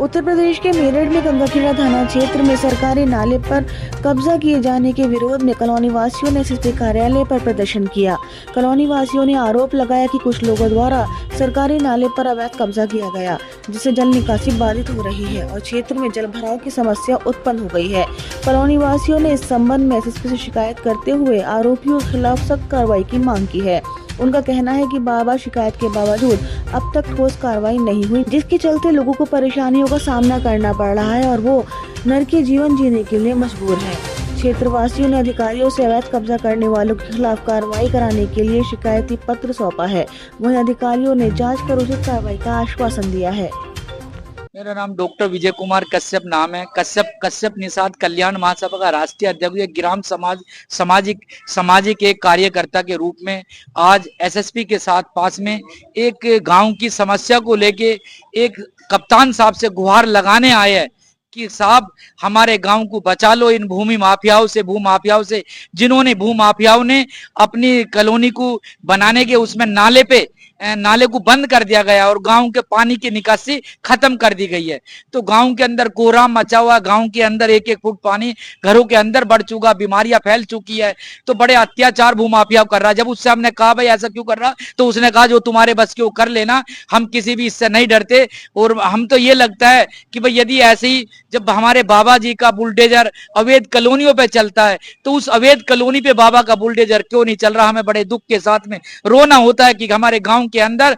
उत्तर प्रदेश के मेरठ में गंगाखेड़ा थाना क्षेत्र में सरकारी नाले पर कब्जा किए जाने के विरोध में कॉलोनी वासियों ने एसएसपी कार्यालय पर प्रदर्शन किया। कॉलोनी वासियों ने आरोप लगाया कि कुछ लोगों द्वारा सरकारी नाले पर अवैध कब्जा किया गया, जिससे जल निकासी बाधित हो रही है और क्षेत्र में जल भराव की समस्या उत्पन्न हो गई है। कॉलोनी वासियों ने इस संबंध में एसएसपी से शिकायत करते हुए आरोपियों के खिलाफ सख्त कार्रवाई की मांग की है। उनका कहना है कि बार-बार शिकायत के बावजूद अब तक ठोस कार्रवाई नहीं हुई, जिसके चलते लोगों को परेशानियों का सामना करना पड़ रहा है और वो नरकीय जीवन जीने के लिए मजबूर है। क्षेत्रवासियों ने अधिकारियों से अवैध कब्जा करने वालों के खिलाफ कार्रवाई कराने के लिए शिकायती पत्र सौंपा है। वहीं अधिकारियों ने जांच कर उचित कार्रवाई का आश्वासन दिया है। मेरा नाम डॉक्टर विजय कुमार कश्यप नाम है। कश्यप निषाद कल्याण महासभा का राष्ट्रीय अध्यक्ष, एक ग्राम सामाजिक एक कार्यकर्ता के रूप में आज एसएसपी के साथ पास में एक गांव की समस्या को लेके एक कप्तान साहब से गुहार लगाने आए हैं कि साहब हमारे गांव को बचा लो इन भू माफियाओं से जिन्होंने भू माफियाओं ने अपनी कॉलोनी को बनाने के उसमें नाले को बंद कर दिया गया और गांव के पानी की निकासी खत्म कर दी गई है। तो गांव के अंदर कोहराम मचा हुआ, गांव के अंदर 1-1 फुट पानी घरों के अंदर बढ़ चुका, बीमारियां फैल चुकी है। तो बड़े अत्याचार भूमाफिया कर रहा है। जब उससे हमने कहा भाई ऐसा क्यों कर रहा, तो उसने कहा जो तुम्हारे बस के वो कर लेना, हम किसी भी इससे नहीं डरते। और हम तो ये लगता है कि भाई यदि ऐसे ही जब हमारे बाबा जी का बुलडोजर अवैध कॉलोनियों पे चलता है तो उस अवैध कॉलोनी पे बाबा का बुलडोजर क्यों नहीं चल रहा। हमें बड़े दुख के साथ में रोना होता है कि हमारे गांव के अंदर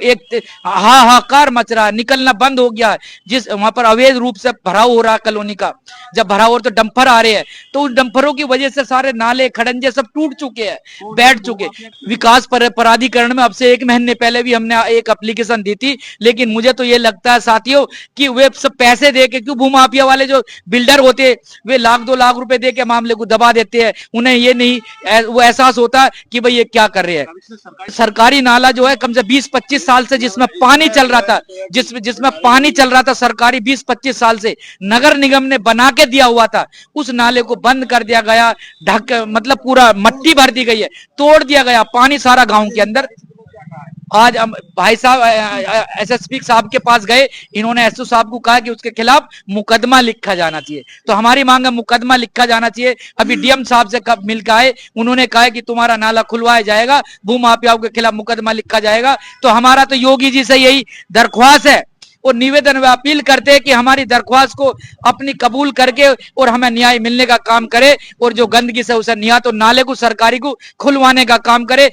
एक हाहाकार मच रहा है, निकलना बंद हो गया है। जिस वहां पर अवैध रूप से भराव हो रहा है कॉलोनी का, जब भराव हो तो डंपर आ रहे हैं, तो उस डंपरों की वजह से सारे नाले खड़ंजे सब टूट चुके हैं, बैठ चुके। विकास प्राधिकरण में अब से 1 महीने पहले भी हमने एक एप्लीकेशन दी थी, लेकिन मुझे तो ये लगता है साथियों कि वे सब पैसे दे के, क्यों भूमाफिया वाले जो बिल्डर होते हैं वे 1-2 लाख रुपए दे के मामले को दबा देते हैं। उन्हें ये नहीं वो एहसास होता है कि भाई ये क्या कर रहे हैं। सरकारी नाला जो है कम से 20-25 साल से जिसमें पानी चल रहा था, जिसमें पानी चल रहा था सरकारी 20-25 साल से नगर निगम ने बना के दिया हुआ था, उस नाले को बंद कर दिया गया, मतलब पूरा मट्टी भर दी गई है, तोड़ दिया गया पानी सारा गांव के अंदर। आज हम भाई साहब एसएसपी साहब के पास गए, इन्होंने एसओ साहब को कहा कि उसके खिलाफ मुकदमा लिखा जाना चाहिए। तो हमारी मांग है मुकदमा लिखा जाना चाहिए। अभी डीएम साहब से कब मिल के आए, उन्होंने कहा कि तुम्हारा नाला खुलवाया जाएगा, भू माफियाओं के खिलाफ मुकदमा लिखा जाएगा। तो हमारा तो योगी जी से यही दरख्वास्त है और निवेदन व अपील करते हैं कि हमारी दरख्वास्त को अपनी कबूल करके और हमें न्याय मिलने का काम करे, और जो गंदगी से उसे तो नाले को सरकारी को खुलवाने का काम करे।